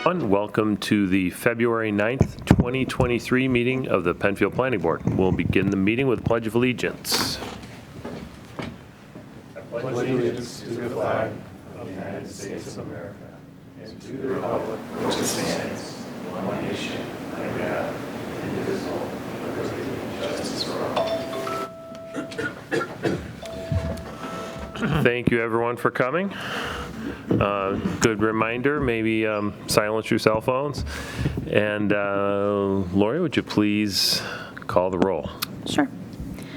Welcome to the February 9th, 2023 meeting of the Penfield Planning Board. We'll begin the meeting with the Pledge of Allegiance. I pledge allegiance to the flag of the United States of America and to the republic which stands, one nation, under God, indivisible, with liberty and justice for all. Thank you, everyone, for coming. Good reminder, maybe silence your cell phones. And Lori, would you please call the roll? Sure.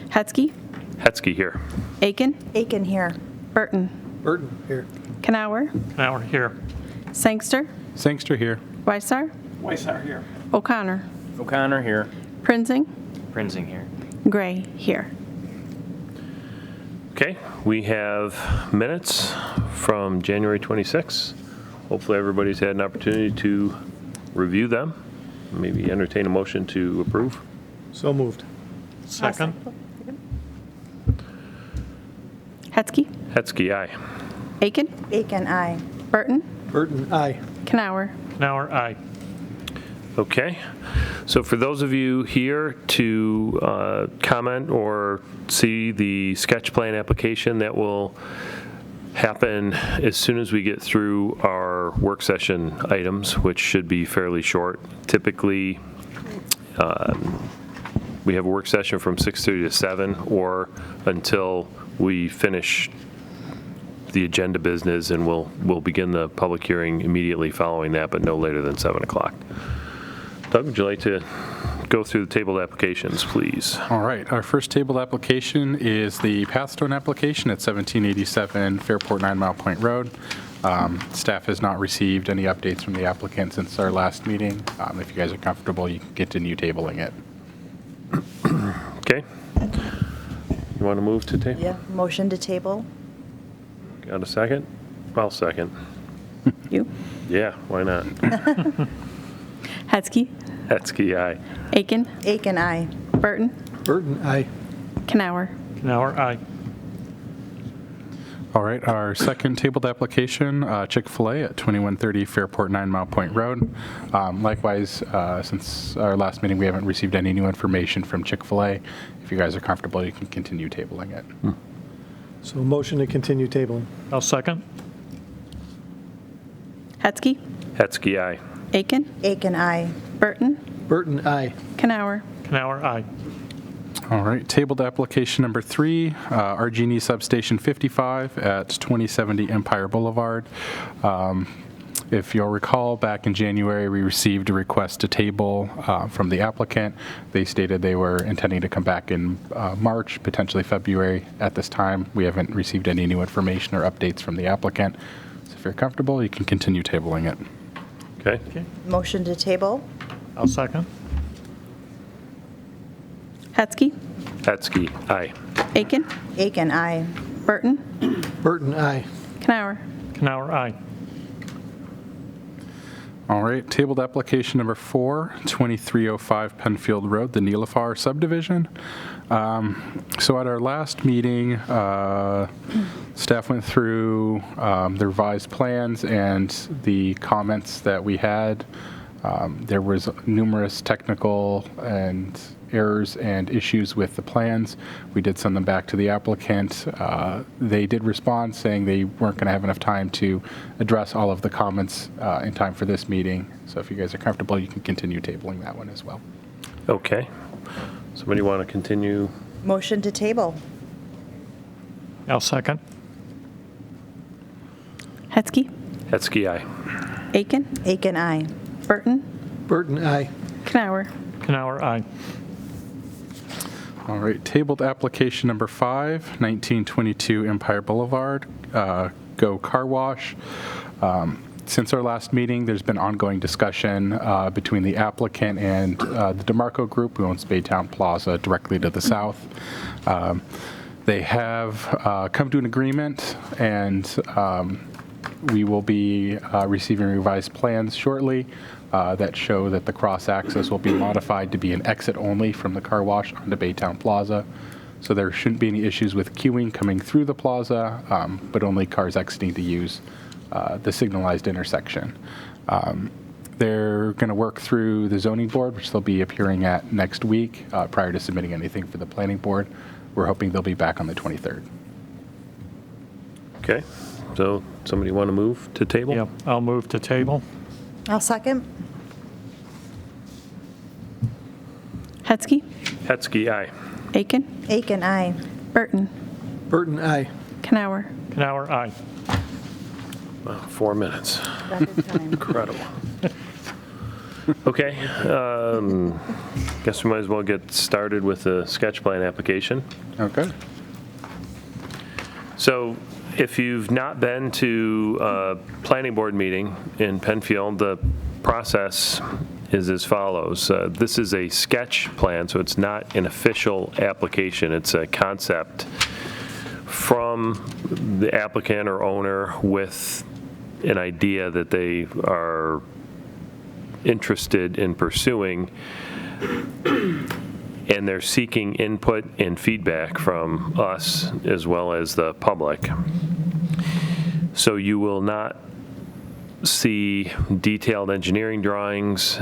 Hetzke? Hetzke here. Aken? Aken here. Burton? Burton here. Kanauer? Kanauer here. Sangster? Sangster here. Weissar? Weissar here. O'Connor? O'Connor here. Prinzing? Prinzing here. Gray here. Okay, we have minutes from January 26th. Hopefully everybody's had an opportunity to review them. Maybe entertain a motion to approve. So moved. Second. Hetzke? Hetzke, aye. Aken? Aken, aye. Burton? Burton, aye. Kanauer? Kanauer, aye. Okay, so for those of you here to comment or see the sketch plan application, that will happen as soon as we get through our work session items, which should be fairly short. Typically, we have a work session from 6:30 to 7 or until we finish the agenda business, and we'll begin the public hearing immediately following that, but no later than 7 o'clock. Doug, would you like to go through the tabled applications, please? All right. Our first tabled application is the PathStone application at 1787 Fairport 9 Mile Point Road. Staff has not received any updates from the applicant since our last meeting. If you guys are comfortable, you can continue tabling it. Okay. You want to move to table? Yeah, motion to table. Got a second? I'll second. You? Yeah, why not? Hetzke? Hetzke, aye. Aken? Aken, aye. Burton? Burton, aye. Kanauer? Kanauer, aye. All right. Our second tabled application, Chick-fil-A at 2130 Fairport 9 Mile Point Road. Likewise, since our last meeting, we haven't received any new information from Chick-fil-A. If you guys are comfortable, you can continue tabling it. So motion to continue tabling. I'll second. Hetzke? Hetzke, aye. Aken? Aken, aye. Burton? Burton, aye. Kanauer? Kanauer, aye. All right. Tabled application number 3, RG&E Substation 55 at 2070 Empire Boulevard. If you'll recall, back in January, we received a request to table from the applicant. They stated they were intending to come back in March, potentially February. At this time, we haven't received any new information or updates from the applicant. So if you're comfortable, you can continue tabling it. Okay. Motion to table. I'll second. Hetzke? Hetzke, aye. Aken? Aken, aye. Burton? Burton, aye. Kanauer? Kanauer, aye. All right, tabled application number 4, 2305 Penfield Road, the Nilefar Subdivision. So at our last meeting, staff went through the revised plans and the comments that we had. There was numerous technical and errors and issues with the plans. We did send them back to the applicant. They did respond saying they weren't going to have enough time to address all of the comments in time for this meeting. So if you guys are comfortable, you can continue tabling that one as well. Okay. Somebody want to continue? Motion to table. I'll second. Hetzke? Hetzke, aye. Aken? Aken, aye. Burton? Burton, aye. Kanauer? Kanauer, aye. All right, tabled application number 5, 1922 Empire Boulevard, Go Car Wash. Since our last meeting, there's been ongoing discussion between the applicant and the DeMarco Group, who owns Baytown Plaza directly to the south. They have come to an agreement, and we will be receiving revised plans shortly that show that the cross-access will be modified to be an exit only from the car wash onto Baytown Plaza. So there shouldn't be any issues with queuing coming through the plaza, but only cars exiting to use the signalized intersection. They're going to work through the zoning board, which they'll be appearing at next week prior to submitting anything for the planning board. We're hoping they'll be back on the 23rd. Okay, so somebody want to move to table? Yeah, I'll move to table. I'll second. Hetzke, Hetzke, aye. Aken, Aken, aye. Burton, Burton, aye. Kanauer. Kanauer, aye. Wow, 4 minutes. Record time. Incredible. Okay, guess we might as well get started with the sketch plan application. Okay. So if you've not been to a planning board meeting in Penfield, the process is as follows. This is a sketch plan, so it's not an official application. It's a concept from the applicant or owner with an idea that they are interested in pursuing, and they're seeking input and feedback from us as well as the public. So you will not see detailed engineering drawings.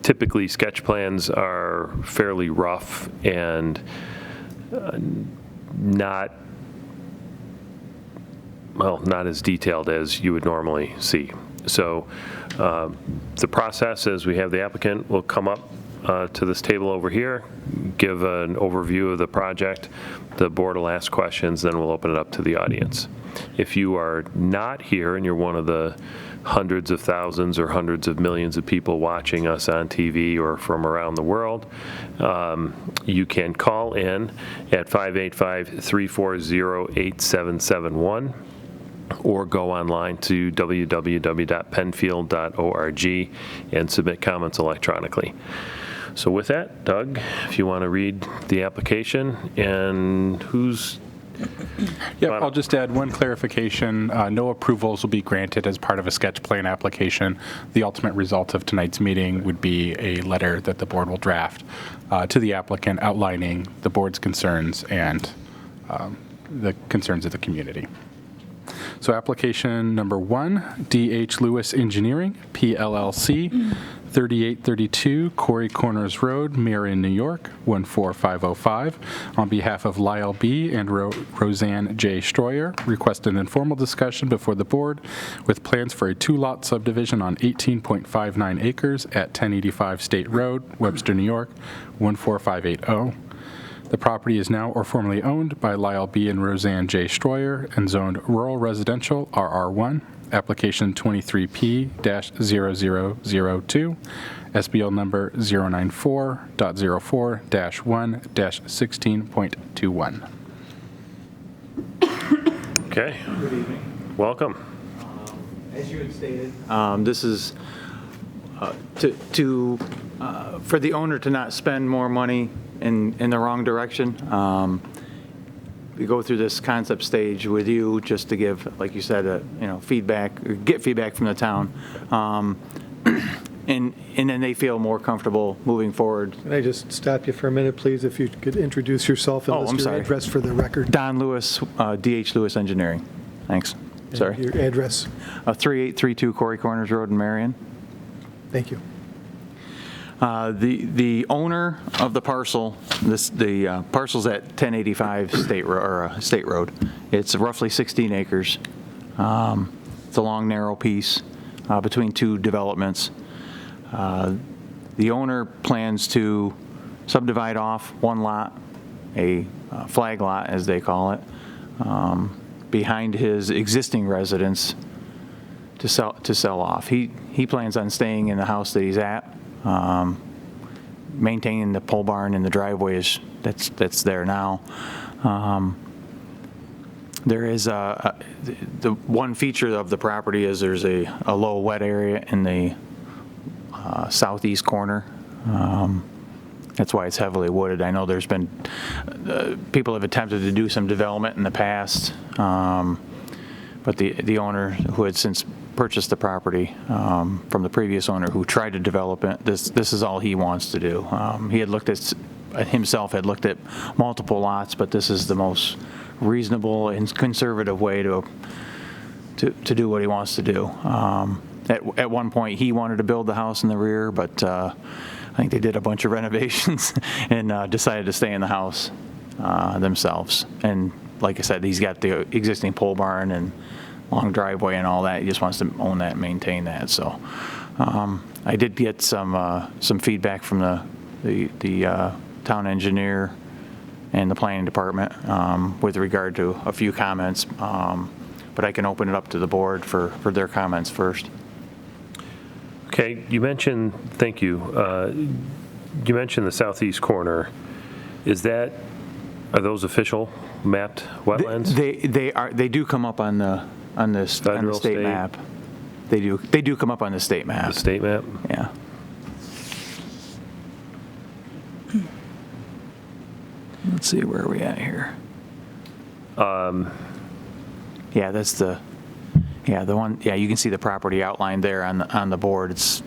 Typically, sketch plans are fairly rough and not as detailed as you would normally see. So the process is we have the applicant will come up to this table over here, give an overview of the project. The board will ask questions, then we'll open it up to the audience. If you are not here and you're one of the hundreds of thousands or hundreds of millions of people watching us on TV or from around the world, you can call in at 585-340-8771 or go online to www.penfield.org and submit comments electronically. So with that, Doug, if you want to read the application and who's... Yeah, I'll just add one clarification. No approvals will be granted as part of a sketch plan application. The ultimate result of tonight's meeting would be a letter that the board will draft to the applicant outlining the board's concerns and the concerns of the community. So application number 1, D.H. Lewis Engineering, PLLC, 3832 Corey Corners Road, Marion, New York, 14505. On behalf of Lyle B. and Roseanne J. Stroyer, request an informal discussion before the board with plans for a 2-lot subdivision on 18.59 acres at 1085 State Road, Webster, New York, 14580. The property is now or formerly owned by Lyle B. and Roseanne J. Stroyer and zoned rural residential RR1, application 23P-0002, SBL number 094.04-1-16.21. Okay. Good evening. Welcome. As you had stated, this is for the owner to not spend more money in the wrong direction. We go through this concept stage with you just to give, like you said, feedback, or get feedback from the town, and then they feel more comfortable moving forward. Can I just stop you for a minute, please, if you could introduce yourself and Oh, list I'm your sorry. address for the record? Don Lewis, D.H. Lewis Engineering. Thanks. And Sorry. your address. 3832 Corey Corners Road in Marion. Thank you. The owner of the parcel, the parcel's at 1085 State Road. It's roughly 16 acres. It's a long, narrow piece between two developments. The owner plans to subdivide off one lot, a flag lot as they call it, behind his existing residence to sell off. He plans on staying in the house that he's at. Maintaining the pole barn and the driveways that's there now. There is the one feature of the property is there's a low wet area in the southeast corner. That's why it's heavily wooded. I know there's been people have attempted to do some development in the past, but the owner who had since purchased the property from the previous owner who tried to develop it, this is all he wants to do. He had looked at himself had looked at multiple lots, but this is the most reasonable and conservative way to to do what he wants to do. At one point, he wanted to build the house in the rear, but I think they did a bunch of renovations and decided to stay in the house themselves. And like I said, he's got the existing pole barn and long driveway and all that. He just wants to own that and maintain that. So I did get some feedback from the town engineer and the planning department with regard to a few comments, but I can open it up to the board for their comments first. Okay, you mentioned, thank you. You mentioned the southeast corner. Are those official mapped wetlands? They do come up on the Federal, state state? map. They do come up on the state map. The state map? Yeah. Let's see, where are we at here? Yeah, that's the one. Yeah, you can see the property outlined there on the board. It's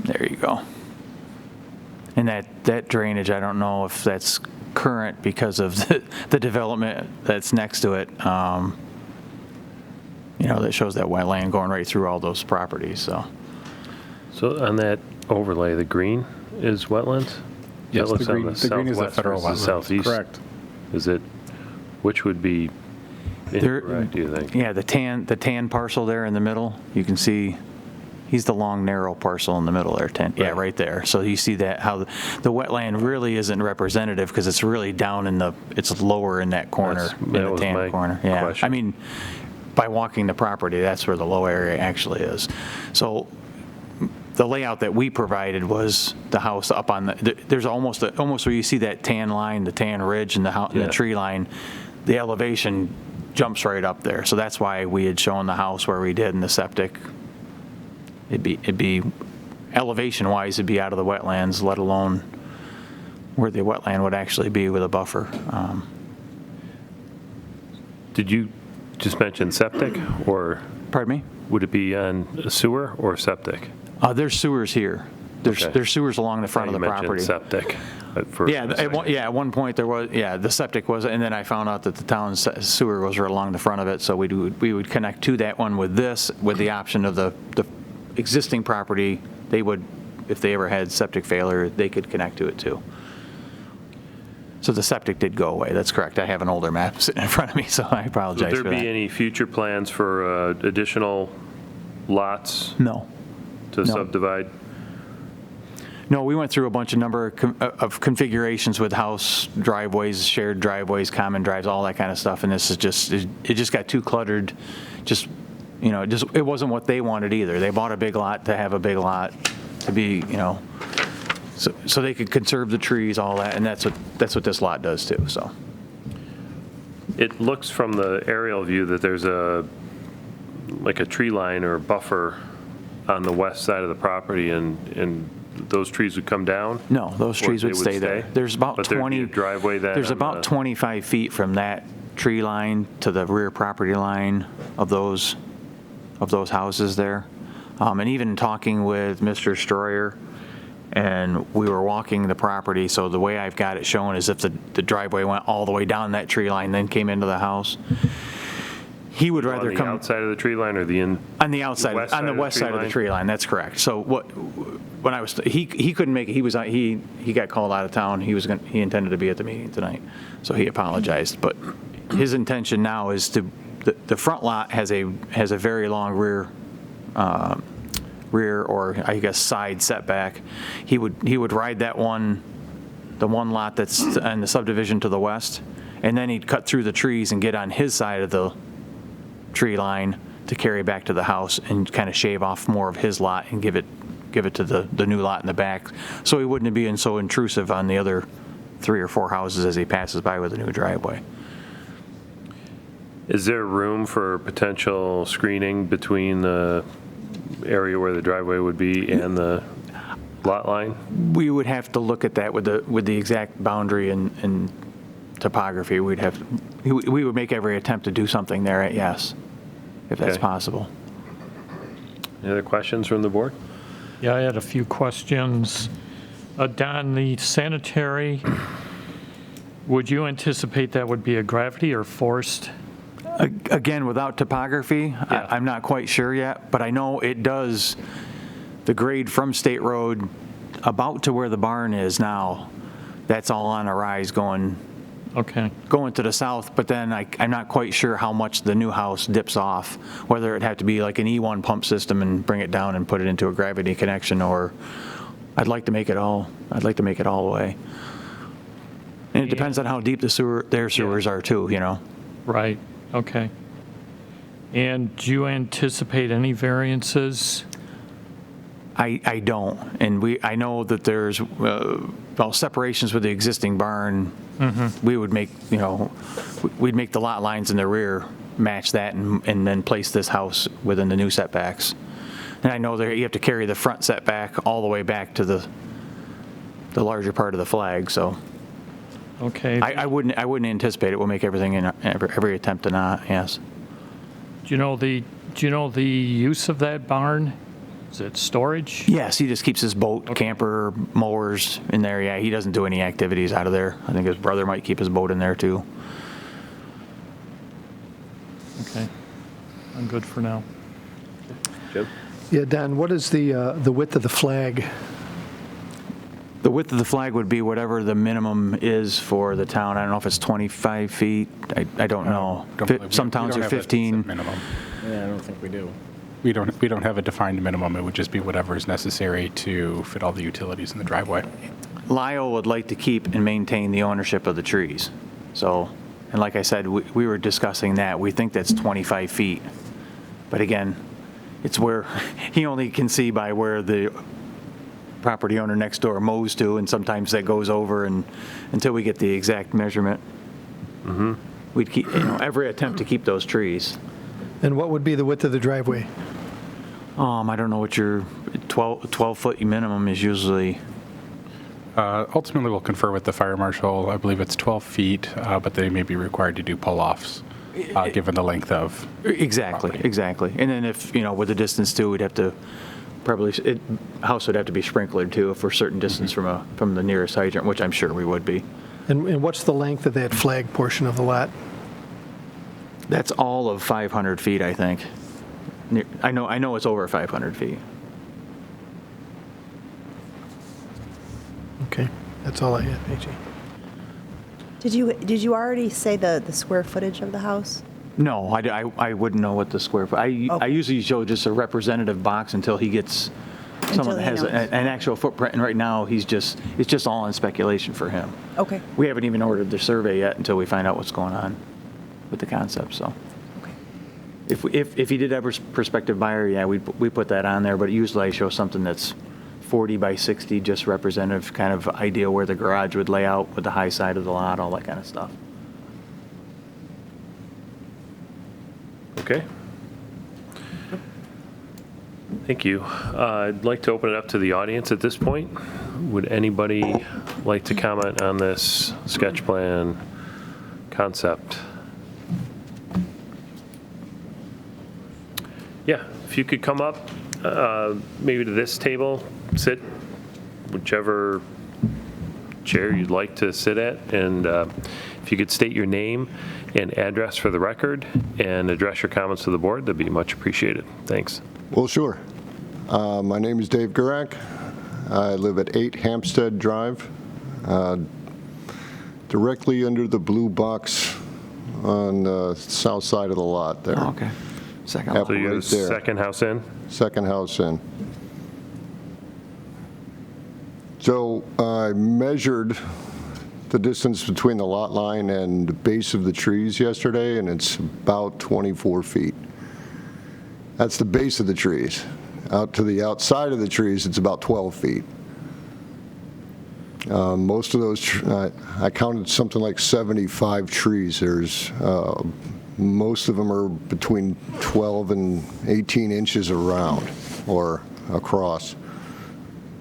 there. You go. And that drainage, I don't know if that's current because of the development that's next to it. That shows that wetland going right through all those properties. So On that overlay, the green is wetlands? Yes, That looks the on green is the southwest federal versus wetland. Southeast. Correct. Which would be incorrect, do you think? Yeah, the tan parcel there in the middle, you can see, he's the long, narrow parcel in the middle there, yeah, right there. So you see that, how the wetland really isn't representative because it's really down it's lower in that corner, in That the was my tan corner. Yeah, question. I mean, by walking the property, that's where the low area actually is. So the layout that we provided was the house up on there's almost where you see that tan line, the tan ridge and the tree line, the elevation jumps right up there. So that's why we had shown the house where we did in the septic. It'd be elevation wise, it'd be out of the wetlands, let alone where the wetland would actually be with a buffer. Did you just mention septic, or Pardon me? would it be on a sewer or septic? There's sewers here. Okay. There's sewers along the front of You the mentioned property. septic. At one point there was, the septic was, and then I found out that the town's sewer was right along the front of it, so we would connect to that one with the option of the existing property. They would, if they ever had septic failure, they could connect to it too. So the septic did go away, that's correct. I have an older map sitting in front of me, so I apologize Would for there that. be any future plans for additional lots No. to subdivide? No, we went through a bunch of configurations with house driveways, shared driveways, common drives, all that kind of stuff, and this is it just got too cluttered. It wasn't what they wanted either. They bought a big lot to have a big lot to be, so they could conserve the trees, all that, and that's what this lot does too. So It looks from the aerial view that there's like a tree line or buffer on the west side of the property, and those trees would come down? no, those trees Or would they stay there. There's about But there'd be 20. a driveway then There's on about the- 25 feet from that tree line to the rear property line of those houses there. And even talking with Mr. Stroyer, and we were walking the property, so the way I've got it shown is if the driveway went all the way down that tree line, then came into the house. He would rather On the come outside of the tree line or the in? on the outside, west on the side of the west tree side of the line? tree line. That's correct. So when I was, he couldn't make it. He got called out of town. He intended to be at the meeting tonight, so he apologized. But his intention now is the front lot has a very long rear or I guess side setback. He would ride the one lot that's in the subdivision to the west, and then he'd cut through the trees and get on his side of the tree line to carry back to the house and kind of shave off more of his lot and give it to the new lot in the back, so he wouldn't be so intrusive on the other 3 or 4 houses as he passes by with a new driveway. Is there room for potential screening between the area where the driveway would be and the lot line? We would have to look at that with the exact boundary and topography. We would make every attempt to do something there, yes, if that's Okay. possible. Any other questions from the board? Yeah, I had a few questions. Don, the sanitary Would you anticipate that would be a gravity or forced? Again, without topography, Yeah. I'm not quite sure yet, but I know it does, the grade from State Road about to where the barn is now, that's all on a rise going Okay, to the south, but then I'm not quite sure how much the new house dips off, whether it'd have to be like an E1 pump system and bring it down and put it into a gravity connection, or I'd like to make it all the way. And it depends on how deep their sewers are too, you know. right, okay. And do you anticipate any variances? I don't, and I know that there's, separations with the existing barn, we would make, we'd make the lot lines in the rear match that and then place this house within the new setbacks. And I know you have to carry the front setback all the way back to the larger part of the flag, so Okay. I wouldn't anticipate it. We'll make everything in every attempt to not, yes. Do you know the use of that barn? Is it storage? Yes, he just keeps his boat, camper, mowers in there. Yeah, he doesn't do any activities out of there. I think his brother might keep his boat in there too. Okay, I'm good for now. Yeah, Don, what is the width of the flag? The width of the flag would be whatever the minimum is for the town. I don't know if it's 25 feet. I don't know. Some towns are 15. Minimum. Yeah, I don't think we do. We don't have a defined minimum. It would just be whatever is necessary to fit all the utilities in the driveway. Lyle would like to keep and maintain the ownership of the trees. So, and like I said, we were discussing that. We think that's 25 feet. But again, it's where he only can see by where the property owner next door mows to, and sometimes that goes over, and until we get the exact measurement, we'd keep, every attempt to keep those trees. And what would be the width of the driveway? I don't know what your 12-foot minimum is usually. Ultimately, we'll confer with the fire marshal. I believe it's 12 feet, but they may be required to do pull-offs, given the length of. Exactly. And then if, with the distance too, we'd have to house would have to be sprinklered too if we're a certain distance from the nearest hydrant, which I'm sure we would be. And what's the length of that flag portion of the lot? That's all of 500 feet, I think. I know it's over 500 feet. Okay, that's all I had, AJ. Did you already say the square footage of the house? No, I wouldn't know what the square foot. I usually show just a representative box until he gets someone that has an actual footprint. And right now, it's just all on speculation for him. Okay. We haven't even ordered the survey yet until we find out what's going on with the concept. So, Okay. if he did have a prospective buyer, yeah, we put that on there. But usually I show something that's 40 by 60, just representative, kind of idea where the garage would lay out with the high side of the lot, all that kind of stuff. Okay. Thank you. I'd like to open it up to the audience at this point. Would anybody like to comment on this sketch plan concept? Yeah, if you could come up, maybe to this table, sit whichever chair you'd like to sit at, and if you could state your name and address for the record and address your comments to the board, that'd be much appreciated. Thanks. Well, sure. My name is Dave Gurak. I live at 8 Hampstead Drive, directly under the blue box on the south side of the lot there. Oh, okay. Second. Yep. So you're Right the there. second house in? Second house in. So I measured the distance between the lot line and the base of the trees yesterday, and it's about 24 feet. That's the base of the trees. Out to the outside of the trees, it's about 12 feet. Most of those, I counted something like 75 trees. There's most of them are between 12 and 18 inches around or across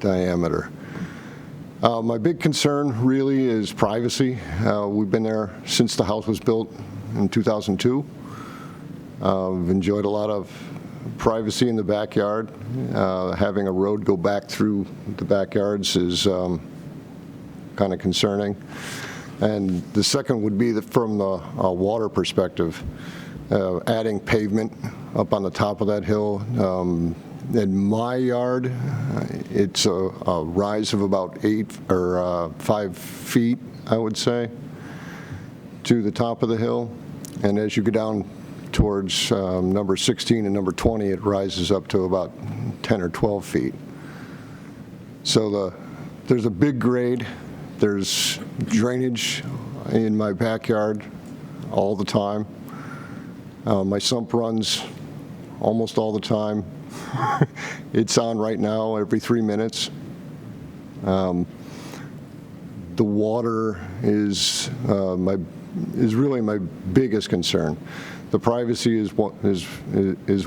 diameter. My big concern really is privacy. We've been there since the house was built in 2002. We've enjoyed a lot of privacy in the backyard. Having a road go back through the backyards is kind of concerning. And the second would be that from the water perspective, adding pavement up on the top of that hill. In my yard, it's a rise of about 5 feet, I would say, to the top of the hill. And as you go down towards number 16 and number 20, it rises up to about 10 or 12 feet. So there's a big grade. There's drainage in my backyard all the time. My sump runs almost all the time. It's on right now every 3 minutes. The water is really my biggest concern. The privacy is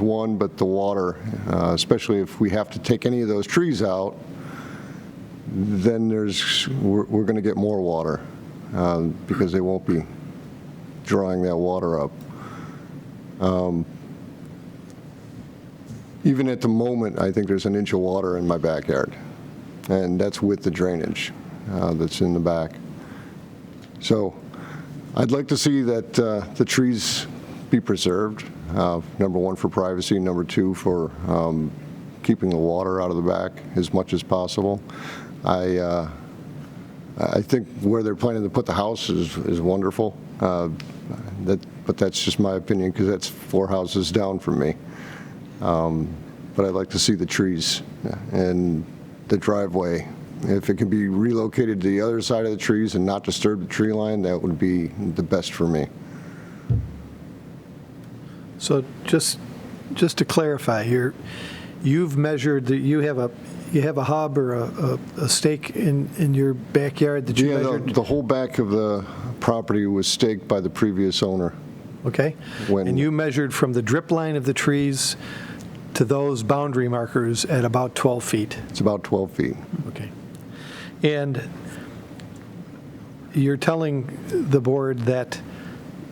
one, but the water, especially if we have to take any of those trees out, then we're going to get more water because they won't be drawing that water up. Even at the moment, I think there's an inch of water in my backyard, and that's with the drainage that's in the back. So I'd like to see that the trees be preserved, number one for privacy, number two for keeping the water out of the back as much as possible. I think where they're planning to put the house is wonderful, but that's just my opinion because that's 4 houses down from me. But I'd like to see the trees and the driveway. If it can be relocated to the other side of the trees and not disturb the tree line, that would be the best for me. So just to clarify here, you've measured that you have a hub or a stake in your backyard that you measured? The whole back of the property was staked by the previous owner. Okay. And you measured from the drip line of the trees to those boundary markers at about 12 feet? It's about 12 feet. Okay. And you're telling the board that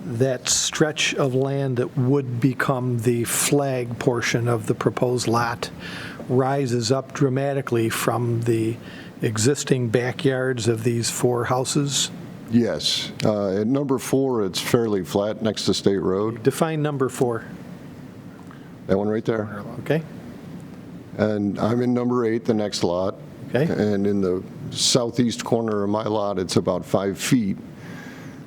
that stretch of land that would become the flag portion of the proposed lot rises up dramatically from the existing backyards of these 4 houses? Yes. At number 4, it's fairly flat next to State Road. Define number 4. That one right there. Okay. And I'm in number 8, the next lot. Okay. And in the southeast corner of my lot, it's about 5 feet.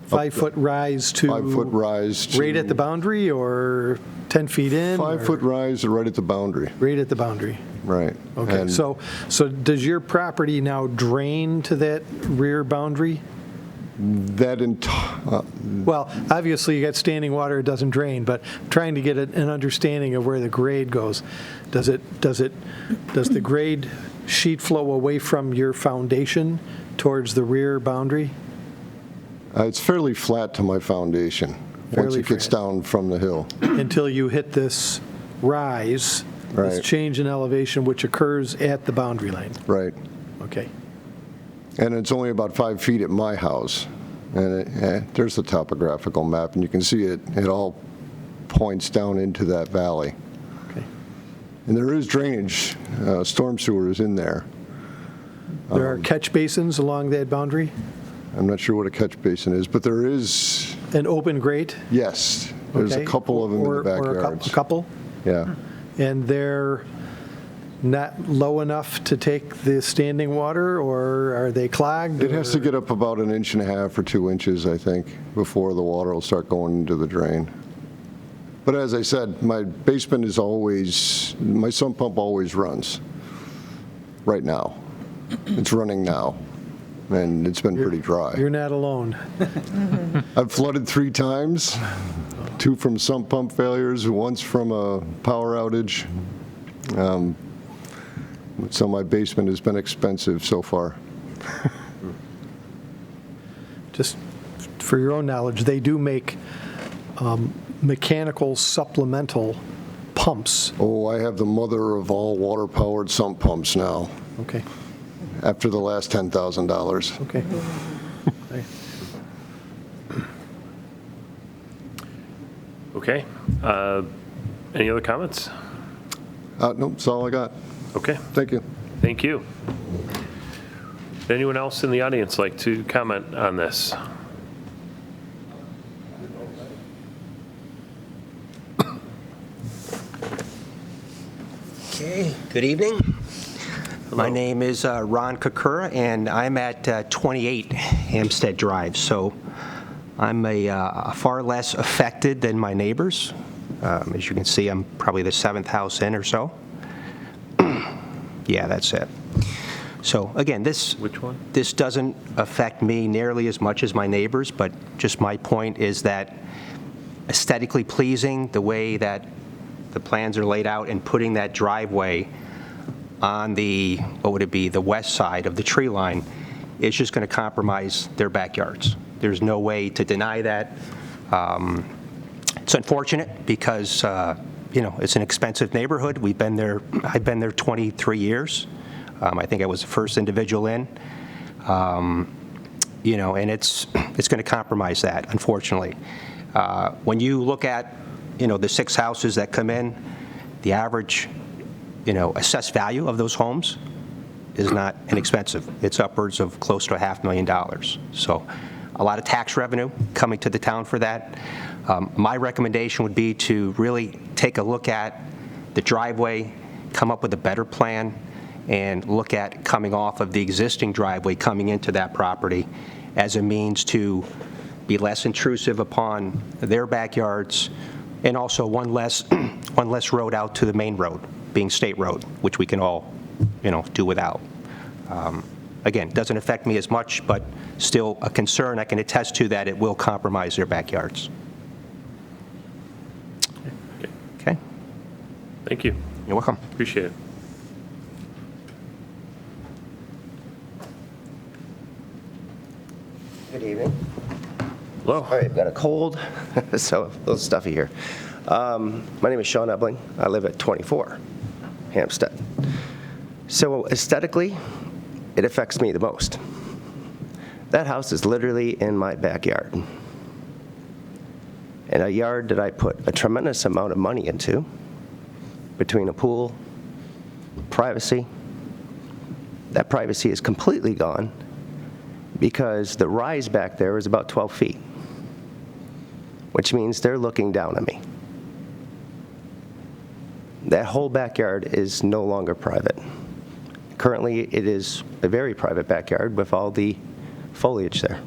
5-foot rise to? 5-foot rise to. Right at the boundary or 10 feet in? 5-foot rise right at the boundary. Right at the boundary. Right. Okay. And So does your property now drain to that rear boundary? that Well, obviously, you got standing water, it doesn't drain, but trying to get an understanding of where the grade goes. Does the grade sheet flow away from your foundation towards the rear boundary? it's fairly flat to my foundation once Fairly it gets flat. down from the hill. Until you hit this rise, this Right. change in elevation, which occurs at the boundary line. Right. Okay. And it's only about 5 feet at my house. And there's the topographical map, and you can see it all points down into that valley. Okay. And there is drainage, storm sewer is in there. There are catch basins along that boundary? I'm not sure what a catch basin is, but there is, An open grate? yes, there's Okay. a couple of them in the Or a backyards. couple? Yeah. And they're not low enough to take the standing water, or are they clogged? It has to or- get up about 1.5 or 2 inches, I think, before the water will start going into the drain. But as I said, my basement is always, my sump pump always runs, right now. It's running now, and it's been pretty dry. You're not alone. I've flooded 3 times, 2 from sump pump failures, once from a power outage. So my basement has been expensive so far. Just for your own knowledge, they do make mechanical supplemental pumps. Oh, I have the mother of all water-powered sump pumps now, Okay, after the last $10,000. okay. Okay. Okay. Any other comments? Nope, that's all I got. Okay, Thank you. thank you. Would anyone else in the audience like to comment on this? Okay, good evening. My name is Ron Kakura, and I'm at 28 Hampstead Drive. So I'm far less affected than my neighbors. As you can see, I'm probably the 7th house in or so. Yeah, that's it. So again, Which one? this doesn't affect me nearly as much as my neighbors, but just my point is that aesthetically pleasing, the way that the plans are laid out, and putting that driveway on the, what would it be, the west side of the tree line, is just going to compromise their backyards. There's no way to deny that. It's unfortunate because, it's an expensive neighborhood. I've been there 23 years. I think I was the first individual in. And it's going to compromise that, unfortunately. When you look at, the 6 houses that come in, the average, assessed value of those homes is not inexpensive. It's upwards of close to $500,000. So a lot of tax revenue coming to the town for that. My recommendation would be to really take a look at the driveway, come up with a better plan, and look at coming off of the existing driveway coming into that property as a means to be less intrusive upon their backyards, and also one less road out to the main road, being State Road, which we can all, do without. Again, doesn't affect me as much, but still a concern. I can attest to that it will compromise their backyards. Okay? Thank you. You're welcome. Appreciate it. Good evening. Hello. All right, I've got a cold, so a little stuffy here. My name is Sean Ebling. I live at 24 Hampstead. So aesthetically, it affects me the most. That house is literally in my backyard. In a yard that I put a tremendous amount of money into, between a pool, privacy. That privacy is completely gone because the rise back there is about 12 feet, which means they're looking down at me. That whole backyard is no longer private. Currently, it is a very private backyard with all the foliage there.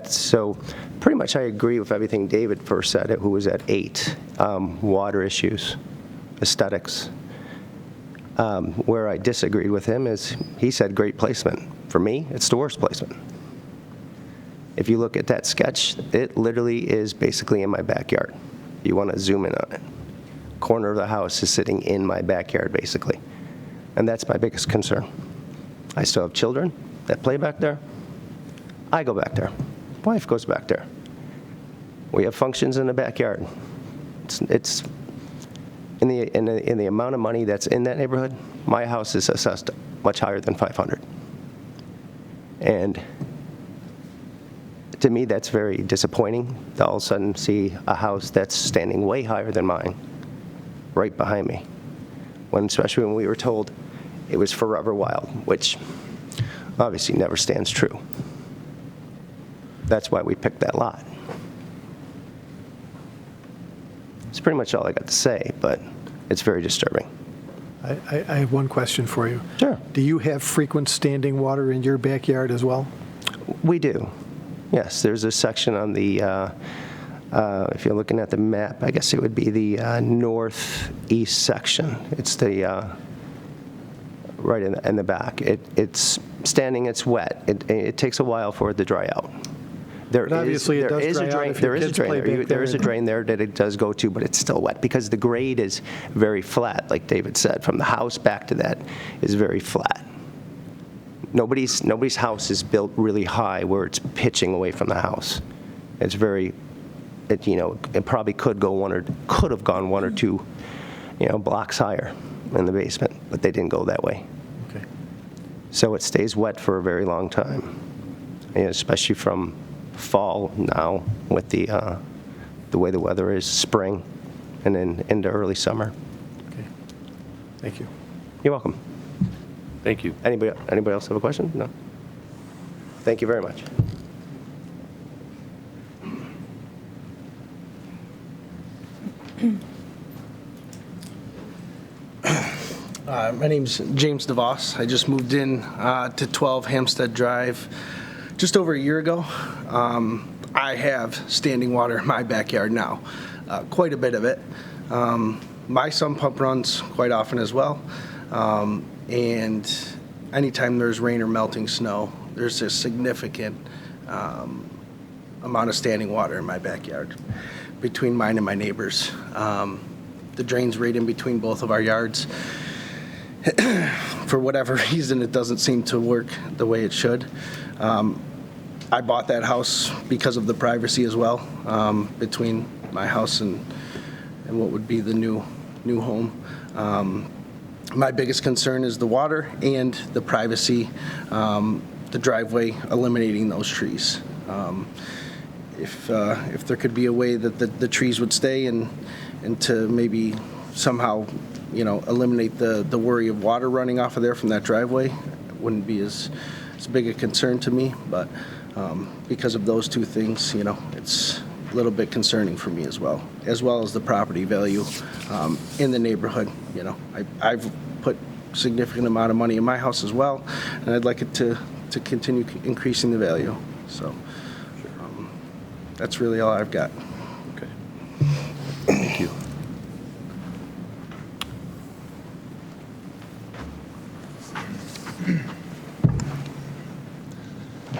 So pretty much I agree with everything David first said, who was at 8. Water issues, aesthetics. Where I disagreed with him is he said great placement. For me, it's the worst placement. If you look at that sketch, it literally is basically in my backyard. You want to zoom in on it. Corner of the house is sitting in my backyard, basically. And that's my biggest concern. I still have children that play back there. I go back there. Wife goes back there. We have functions in the backyard. It's in the amount of money that's in that neighborhood, my house is assessed much higher than 500. And to me, that's very disappointing to all of a sudden see a house that's standing way higher than mine right behind me. Especially when we were told it was forever wild, which obviously never stands true. That's why we picked that lot. It's pretty much all I got to say, but it's very disturbing. I have one question for you. Sure. Do you have frequent standing water in your backyard as well? We do. Yes, there's a section on the, if you're looking at the map, I guess it would be the northeast section. It's the, right in the back. It's standing, it's wet. It takes a while for it to dry out. But obviously it does dry out if your kids play back there. There is a drain there that it does go to, but it's still wet because the grade is very flat, like David said. From the house back to that is very flat. Nobody's house is built really high where it's pitching away from the house. It's very, it probably could have gone 1 or 2, blocks higher in the basement, but they didn't go that way. Okay. So it stays wet for a very long time, especially from fall now with the way the weather is, spring, and then into early summer. Okay. Thank you. You're welcome. Thank you. Anybody else have a question? No? Thank you very much. My name's James DeVos. I just moved in to 12 Hampstead Drive just over a year ago. I have standing water in my backyard now, quite a bit of it. My sump pump runs quite often as well, and anytime there's rain or melting snow, there's a significant amount of standing water in my backyard between mine and my neighbors. The drain's right in between both of our yards. For whatever reason, it doesn't seem to work the way it should. I bought that house because of the privacy as well, between my house and what would be the new home. My biggest concern is the water and the privacy, the driveway, eliminating those trees. If there could be a way that the trees would stay and to maybe somehow, eliminate the worry of water running off of there from that driveway, wouldn't be as big a concern to me. But because of those two things, it's a little bit concerning for me as well as the property value in the neighborhood. I've put significant amount of money in my house as well, and I'd like it to continue increasing the value. So that's really all I've got. Okay. Thank you.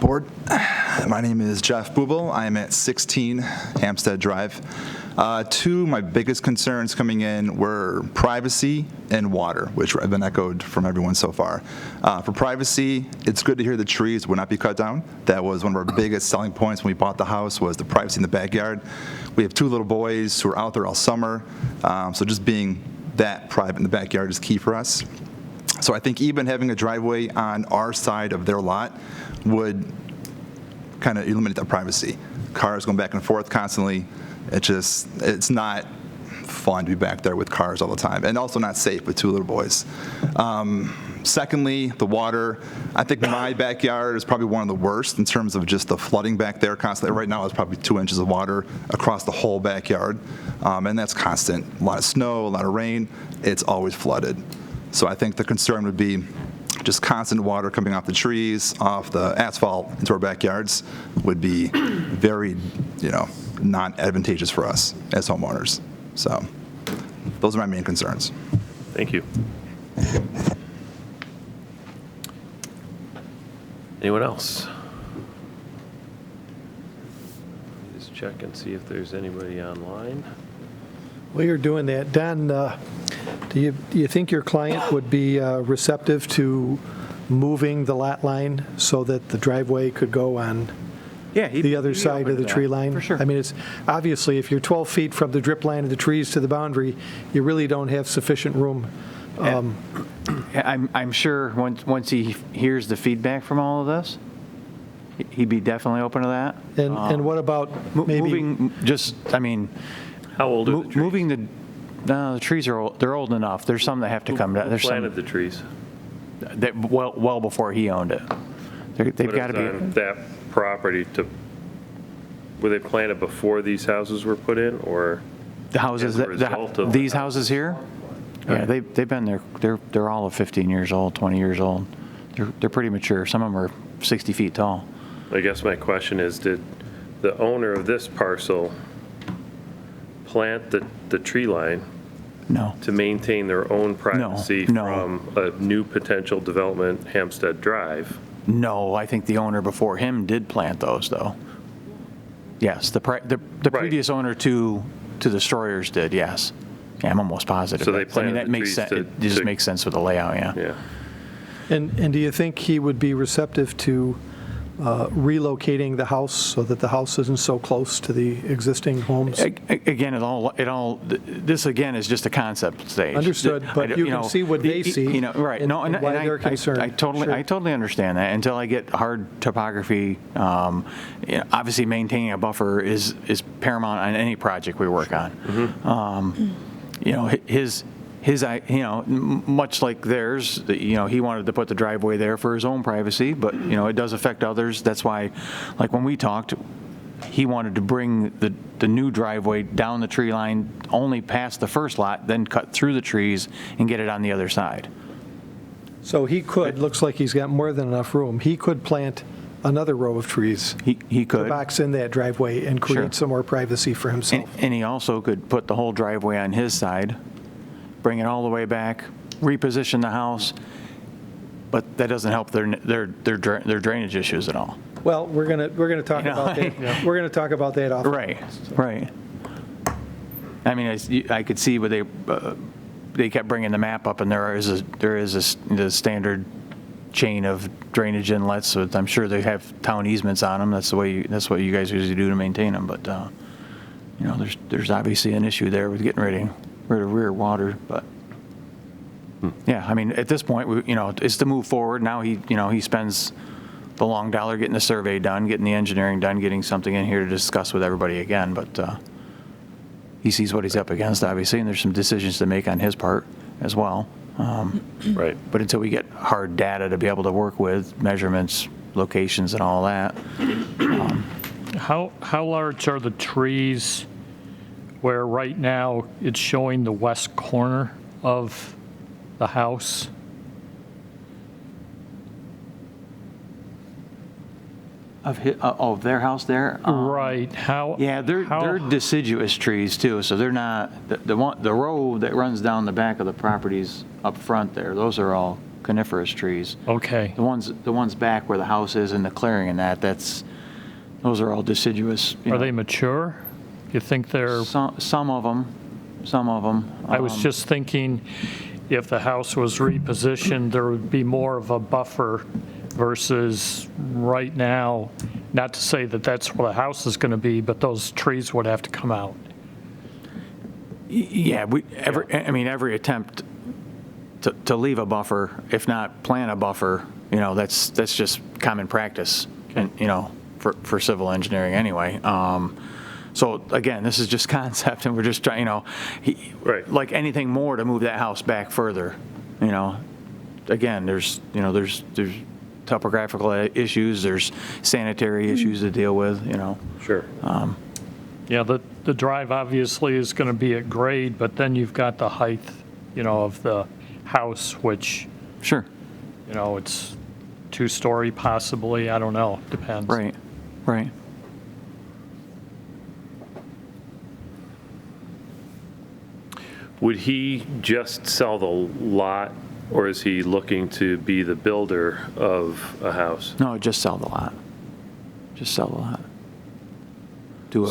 Board, my name is Jeff Bubel. I am at 16 Hampstead Drive. Two of my biggest concerns coming in were privacy and water, which have been echoed from everyone so far. For privacy, it's good to hear the trees would not be cut down. That was one of our biggest selling points when we bought the house, was the privacy in the backyard. We have two little boys who are out there all summer, so just being that private in the backyard is key for us. So I think even having a driveway on our side of their lot would kind of eliminate that privacy. Cars going back and forth constantly. It's not fun to be back there with cars all the time, and also not safe with two little boys. Secondly, the water. I think my backyard is probably one of the worst in terms of just the flooding back there constantly. Right now it's probably 2 inches of water across the whole backyard, and that's constant. A lot of snow, a lot of rain, it's always flooded. So I think the concern would be just constant water coming off the trees, off the asphalt into our backyards would be very, not advantageous for us as homeowners. So those are my main concerns. Thank you. Anyone else? Just check and see if there's anybody online. While you're doing that, Don, do you think your client would be receptive to moving the lot line so that the driveway could go on the other side of the tree line? For sure. I mean, it's obviously, if you're 12 feet from the drip line of the trees to the boundary, you really don't have sufficient room. I'm sure once he hears the feedback from all of this, he'd be definitely open to that. And what about maybe moving? How old are the trees? Moving the trees are old. They're old enough. There's some that have to come down. Who planted the trees? Well before he owned it. They've got to be on that property. Were they planted before these houses were put in, or the houses as a result of these houses here? Yeah, they've been there. They're all of 15 years old, 20 years old. They're pretty mature. Some of them are 60 feet tall. I guess my question is, did the owner of this parcel plant the tree line No. to maintain their own privacy No. from a new potential development, Hampstead Drive? No, I think the owner before him did plant those, though. Yes, the previous owner to the Stroyers did, yes. Yeah, I'm almost positive. So they planted that the makes trees sense. It just makes sense with the layout, yeah. Yeah. And do you think he would be receptive to relocating the house so that the house isn't so close to the existing homes? Again, this again is just a concept stage. Understood, but you can see what they see. Right? and- No, and why they're concerned. I totally understand that. Until I get hard topography, obviously maintaining a buffer is paramount on any project we work on. Much like theirs, he wanted to put the driveway there for his own privacy, but, it does affect others. That's why, like when we talked, he wanted to bring the new driveway down the tree line, only past the first lot, then cut through the trees and get it on the other side. So he could, looks like he's got more than enough room. He could plant another row of trees. He To could. box in that driveway and Sure. create some more privacy for himself. And he also could put the whole driveway on his side, bring it all the way back, reposition the house, but that doesn't help their drainage issues at all. Well, we're gonna talk You know, about that. We're gonna talk about that off. Right. I mean, I could see where they kept bringing the map up, and there is the standard chain of drainage inlets, so I'm sure they have town easements on them. That's what you guys usually do to maintain them, but, you know, there's obviously an issue there with getting rid of rear water, but, yeah, I mean, at this point, it's to move forward. Now he spends the long dollar getting the survey done, getting the engineering done, getting something in here to discuss with everybody again, but he sees what he's up against, obviously, and there's some decisions to make on his part as well. Right. But until we get hard data to be able to work with, measurements, locations, and all that. How large are the trees where right now it's showing the west corner of the house? Of their house there? Right. Yeah, they're deciduous trees too, so they're not, the row that runs down the back of the properties up front there, those are all coniferous trees. Okay. The ones back where the house is and the clearing and those are all deciduous. Are they mature? You think they're? Some of them. I was just thinking if the house was repositioned, there would be more of a buffer versus right now, not to say that that's where the house is going to be, but those trees would have to come out. Yeah, every attempt to leave a buffer, if not plan a buffer, that's just common practice, and for civil engineering anyway. So again, this is just concept, and we're just trying, Right. like anything more to move that house back further. Again, there's topographical issues, there's sanitary issues to deal with. Sure. Yeah, the drive obviously is going to be at grade, but then you've got the height, of the house, which, Sure. It's 2-story possibly, I don't know, depends. Right. Would he just sell the lot, or is he looking to be the builder of a house? No, just sell the lot. Just sell the lot.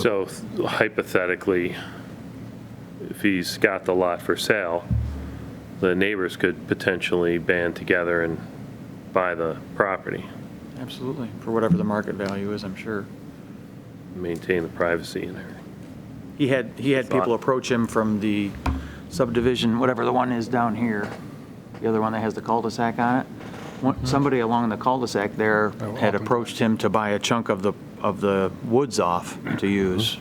So hypothetically, if he's got the lot for sale, the neighbors could potentially band together and buy the property, Absolutely, for whatever the market value is, I'm sure. maintain the privacy and everything. He had people approach him from the subdivision, whatever the one is down here, the other one that has the cul-de-sac on it. Somebody along the cul-de-sac there had approached him to buy a chunk of the woods off to use,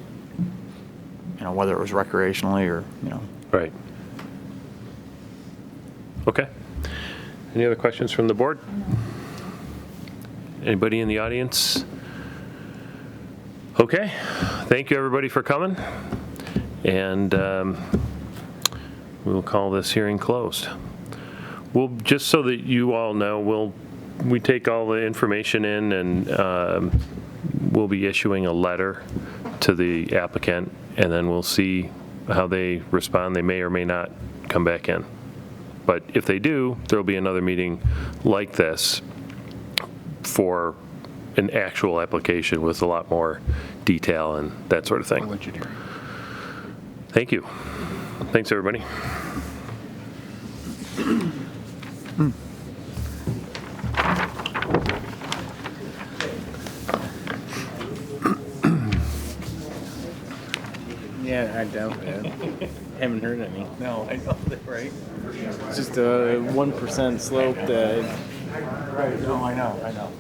whether it was recreationally or, Right. Okay. Any other questions from the board? Anybody in the audience? Okay. Thank you, everybody, for coming. And we'll call this hearing closed. We'll, just so that you all know, we take all the information in, and we'll be issuing a letter to the applicant, and then we'll see how they respond. They may or may not come back in. But if they do, there'll be another meeting like this for an actual application with a lot more detail and that sort of thing. Thank you. Thanks, everybody. Yeah, I doubt that. Haven't heard any. No, I know that, right? It's just a 1% slope that. Right, no, I know.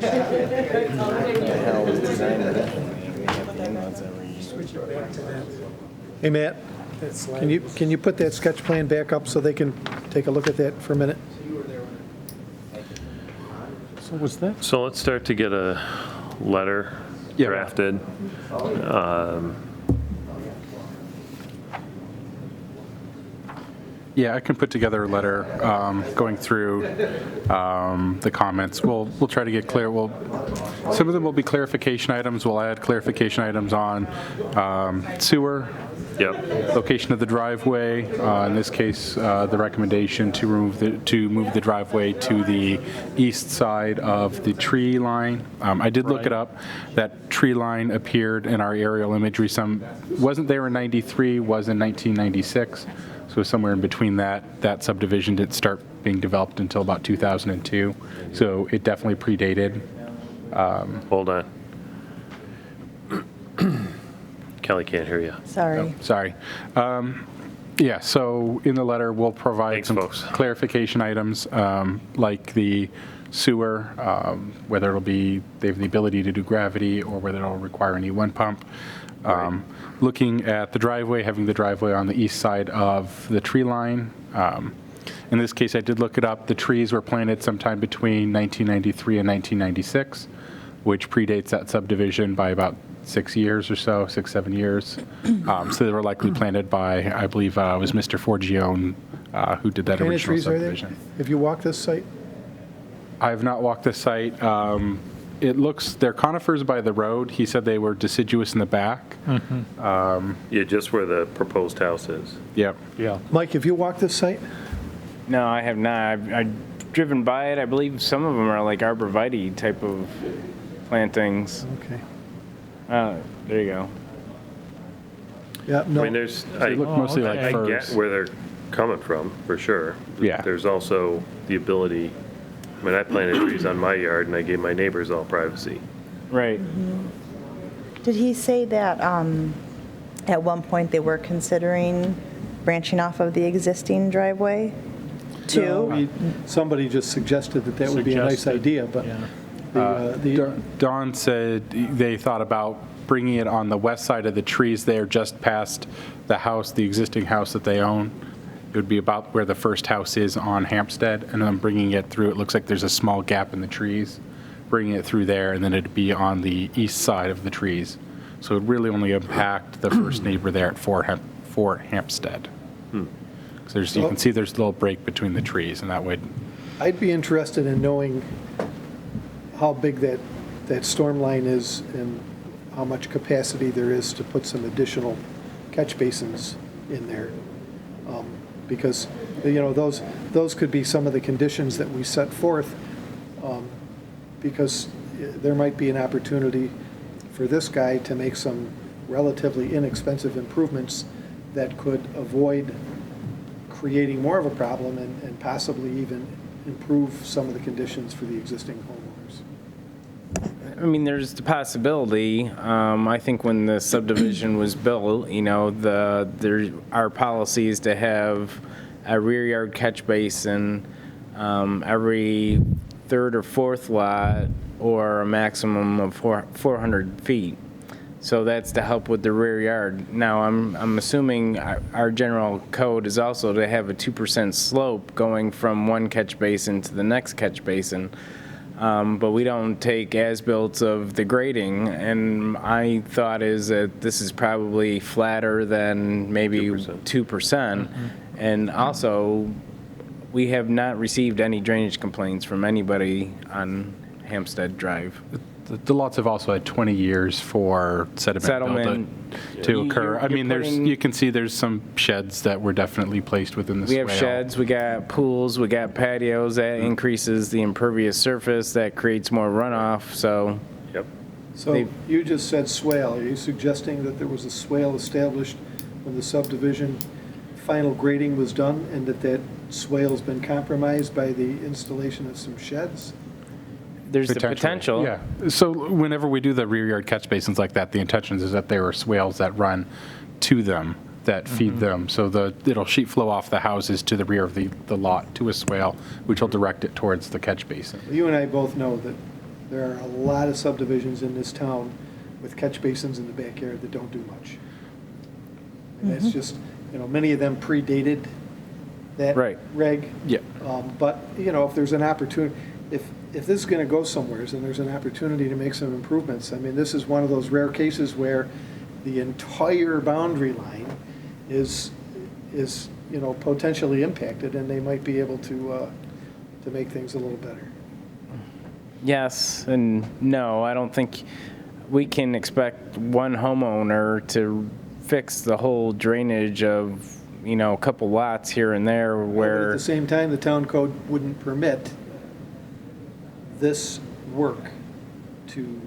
The hell was designed that? We have the inlets every year. Hey, Matt, can you put that sketch plan back up so they can take a look at that for a minute? So was that? So let's start to get a letter drafted. Yeah, I can put together a letter going through the comments. We'll try to get clear. Some of them will be clarification items. We'll add clarification items on sewer, location of the driveway. In this case, the recommendation to move the driveway to the east side of the tree line. I did look it up. That tree line appeared in our aerial imagery. Some wasn't there in '93, was in 1996. So somewhere in between that subdivision didn't start being developed until about 2002. So it definitely predated. Hold on. Kelly can't hear you. Sorry. Sorry. Yeah, so in the letter, we'll provide Thanks, some folks. clarification items, like the sewer, whether they have the ability to do gravity or whether it'll require an E1 pump. Looking at the driveway, having the driveway on the east side of the tree line. In this case, I did look it up. The trees were planted sometime between 1993 and 1996, which predates that subdivision by about 6 years or so, 6-7 years. So they were likely planted by, I believe, it was Mr. Forgione who did that What kind of original trees are they? subdivision. Have you walked this site? I have not walked this site. It looks, they're conifers by the road. He said they were deciduous in the back. Yeah, just where the proposed house is. Yep. Yeah. Mike, have you walked this site? No, I have not. I've driven by it. I believe some of them are like arborvitae type of plantings. Okay. There you go. Yeah, I no. mean, there's, They look mostly like I get firs. where they're coming from, for sure. Yeah. There's also the ability, I mean, I planted trees on my yard and I gave my neighbors all privacy. Right. Did he say that at one point they were considering branching off of the existing driveway too? Somebody just suggested that would be a nice Suggested, idea, but yeah. Don said they thought about bringing it on the west side of the trees there, just past the house, the existing house that they own. It would be about where the first house is on Hampstead, and then bringing it through. It looks like there's a small gap in the trees. Bringing it through there, and then it'd be on the east side of the trees. So it would really only impact the first neighbor there at Fort Hampstead. So you can see there's a little break between the trees, and that would. I'd be interested in knowing how big that storm line is and how much capacity there is to put some additional catch basins in there. Because, those could be some of the conditions that we set forth, because there might be an opportunity for this guy to make some relatively inexpensive improvements that could avoid creating more of a problem and possibly even improve some of the conditions for the existing homeowners. I mean, there's the possibility. I think when the subdivision was built, there are policies to have a rear yard catch basin every third or fourth lot, or a maximum of 400 feet. So that's to help with the rear yard. Now, I'm assuming our general code is also to have a 2% slope going from one catch basin to the next catch basin. But we don't take as-built of the grading, and my thought is that this is probably flatter than maybe 2%. And also, we have not received any drainage complaints from anybody on Hampstead Drive. The lots have also had 20 years for sediment to occur. I mean, you can see there's some sheds that were definitely placed within the swale. We have sheds, we got pools, we got patios. That increases the impervious surface, that creates more runoff, so. Yep. So you just said swale. Are you suggesting that there was a swale established when the subdivision final grading was done and that swale's been compromised by the installation of some sheds? There's the potential. Yeah. So whenever we do the rear yard catch basins like that, the intention is that there are swales that run to them, that feed them. So it'll sheet flow off the houses to the rear of the lot to a swale, which will direct it towards the catch basin. You and I both know that there are a lot of subdivisions in this town with catch basins in the backyard that don't do much. And that's just, many of them predated that reg. Yeah. But, if there's an opportunity, if this is going to go somewheres and there's an opportunity to make some improvements, I mean, this is one of those rare cases where the entire boundary line is potentially impacted, and they might be able to make things a little better. Yes and no. I don't think we can expect one homeowner to fix the whole drainage of, a couple lots here and there But at where, the same time, the town code wouldn't permit this work to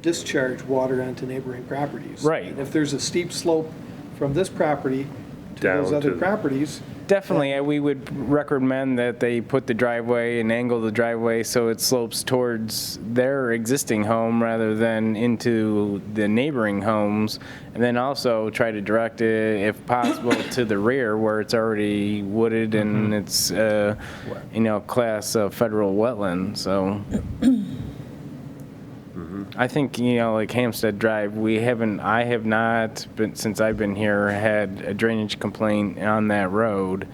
discharge water onto neighboring properties. Right. And if there's a steep slope from this property to those Down other to- properties, definitely, we would recommend that they put the driveway and angle the driveway so it slopes towards their existing home rather than into the neighboring homes. And then also try to direct it, if possible, to the rear where it's already wooded and it's, class federal wetland, so. I think, like Hampstead Drive, I have not, since I've been here, had a drainage complaint on that road.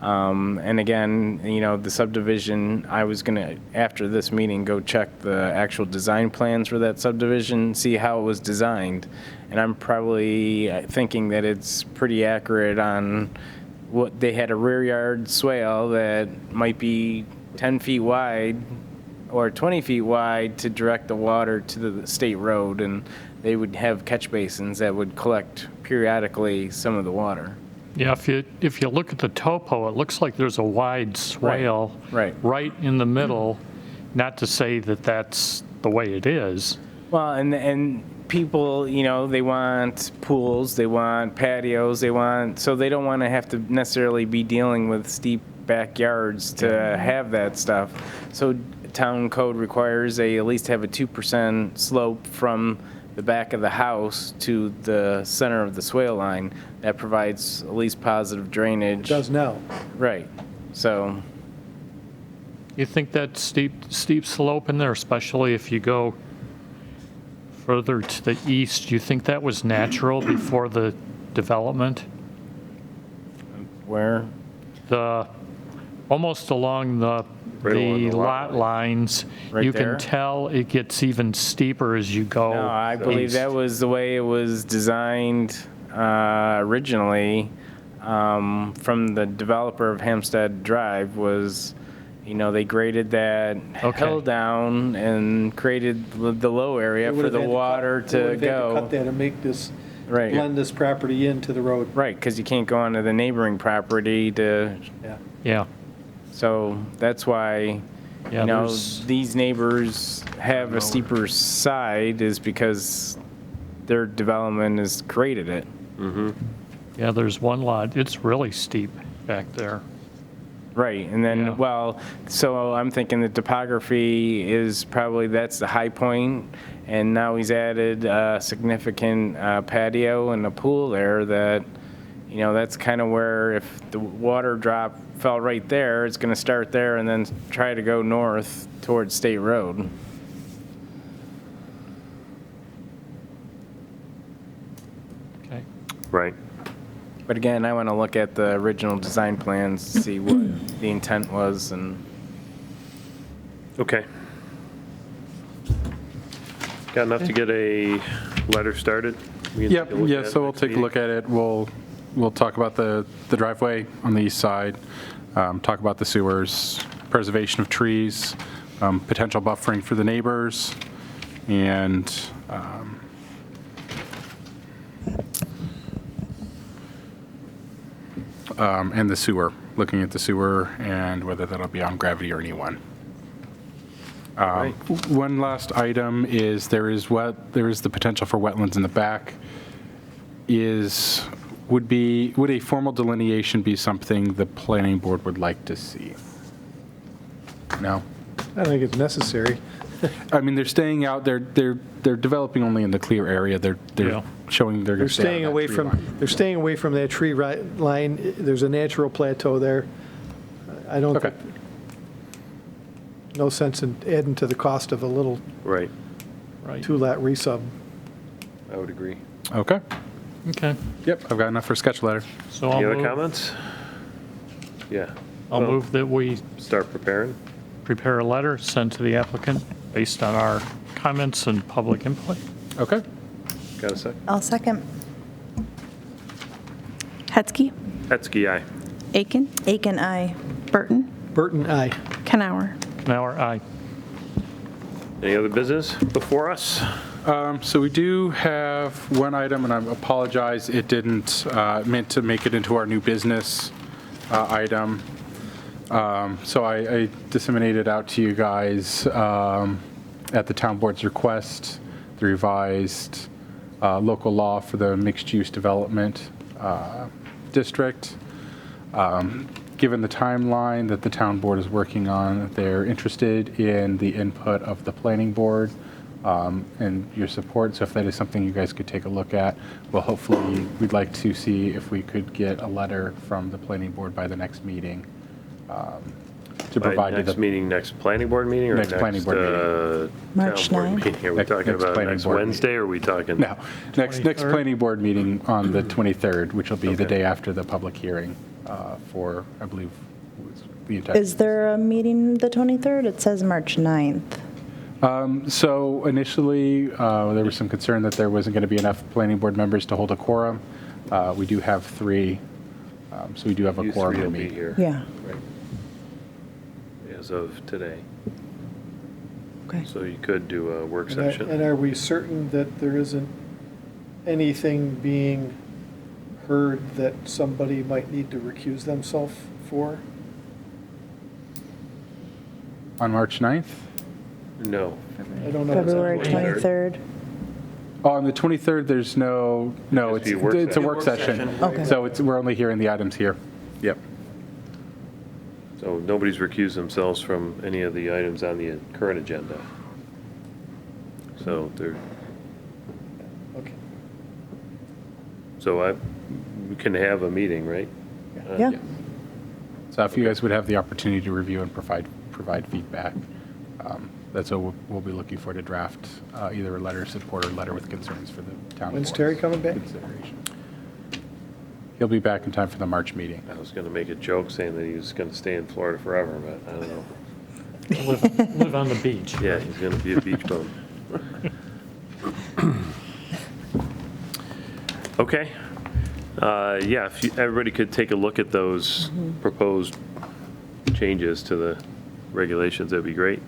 And again, the subdivision, I was going to, after this meeting, go check the actual design plans for that subdivision, see how it was designed. And I'm probably thinking that it's pretty accurate on what they had, a rear yard swale that might be 10 feet wide or 20 feet wide to direct the water to the state road, and they would have catch basins that would collect periodically some of the water. Yeah, if you look at the topo, it looks like there's a wide swale Right. in the middle. Not to say that that's the way it is. Well, and people, they want pools, they want patios, so they don't want to have to necessarily be dealing with steep backyards to have that stuff. So town code requires they at least have a 2% slope from the back of the house to the center of the swale line. That provides at least positive drainage. it does now. Right. So, You think that steep slope in there, especially if you go further to the east, you think that was natural before the development? where? Almost along the along the lot lines, Right you there? can tell it gets even steeper as you go. No, I believe east. that was the way it was designed originally from the developer of Hampstead Drive was, they graded that hill down and created the low area They for would've the had water they to would've had go. cut that and make this, Right. blend this property into the road. Right, because you can't go onto the neighboring property to, Yeah, so that's why, yeah, there's, these neighbors have a steeper side is because their development has created it. yeah, there's one lot, it's really steep back there. Right, and then, Yeah. so I'm thinking the topography is probably, that's the high point, and now he's added a significant patio and a pool there that, that's kind of where if the water drop fell right there, it's going to start there and then try to go north towards State Road. Okay. Right. But again, I want to look at the original design plans to see what the intent was and. Okay. Got enough to get a letter started? We can Yep, take a look yeah, at it so we'll next take a meeting? look at it. We'll talk about the driveway on the east side, talk about the sewers, preservation of trees, potential buffering for the neighbors, and the sewer, looking at the sewer and whether that'll be on gravity or anyone. One last item is there is the potential for wetlands in the back. Would a formal delineation be something the planning board would like to see? No? I don't think it's necessary. I mean, they're staying out, they're developing only in the clear area. They're Yeah. showing they're They're going to stay on staying that away tree from, line. they're staying away from that tree line. There's a natural plateau there. I don't Okay. think, no sense in adding to the cost of a little Right. Right. two-lot resub. I would agree. Okay. Okay. Yep, I've got enough for a sketch letter. So Any other comments? Yeah. I'll Well, move that we Start preparing. prepare a letter, send to the applicant based on our comments and public input. Okay. Got a second? I'll second. Hetzke, Hetzke, aye. Aken, Aken, aye. Burton, Burton, aye. Kanauer. Kanauer, aye. Any other business before us? So we do have one item, and I apologize, it didn't, meant to make it into our new business item. So I disseminated out to you guys at the town board's request, the revised local law for the mixed-use development district. Given the timeline that the town board is working on, they're interested in the input of the planning board and your support. So if that is something you guys could take a look at, well, hopefully we'd like to see if we could get a letter from the planning board by the next meeting to By provide you next the meeting, next planning board meeting, or Next planning board meeting. March town board 9th? meeting? Are we Next talking about planning next board Wednesday, or are we talking? No, next 23rd? planning board meeting on the 23rd, which will be the Okay. day after the public hearing for, I believe, was the entire. Is there a meeting the 23rd? It says March 9th. So initially, there was some concern that there wasn't going to be enough planning board members to hold a quorum. We do have 3, so we do have a You quorum three to will be meet. here. Yeah. Right. As of today. Okay. So you could do a work And session. are we certain that there isn't anything being heard that somebody might need to recuse themselves for? On March 9th? No. I don't know. if it's on February 23rd. Oh, on the 23rd, there's no, Just it's be a work it's a session. work session. Okay. So we're only hearing the items here. Yep. So nobody's recused themselves from any of the items on the current agenda. So they're, Okay. so we can have a meeting, right? Yeah. So if you guys would have the opportunity to review and provide feedback, that's what we'll be looking for to draft either a letter of support or a letter with concerns for the town. When's board. Terry coming back? Consideration. He'll be back in time for the March meeting. I was gonna make a joke saying that he was gonna stay in Florida forever, but I don't know. Live on the beach. Yeah, he's gonna be a beach bum. Okay. Yeah, if everybody could take a look at those proposed changes to the regulations, that'd be great.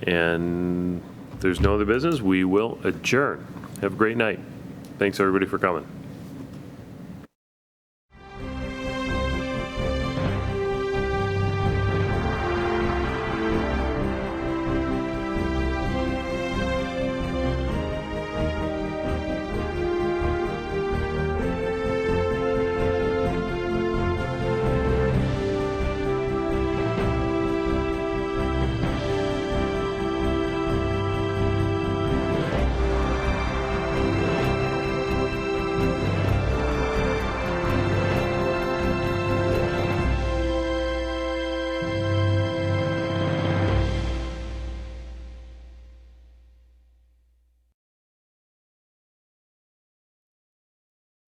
And if there's no other business, we will adjourn. Have a great night. Thanks, everybody, for coming.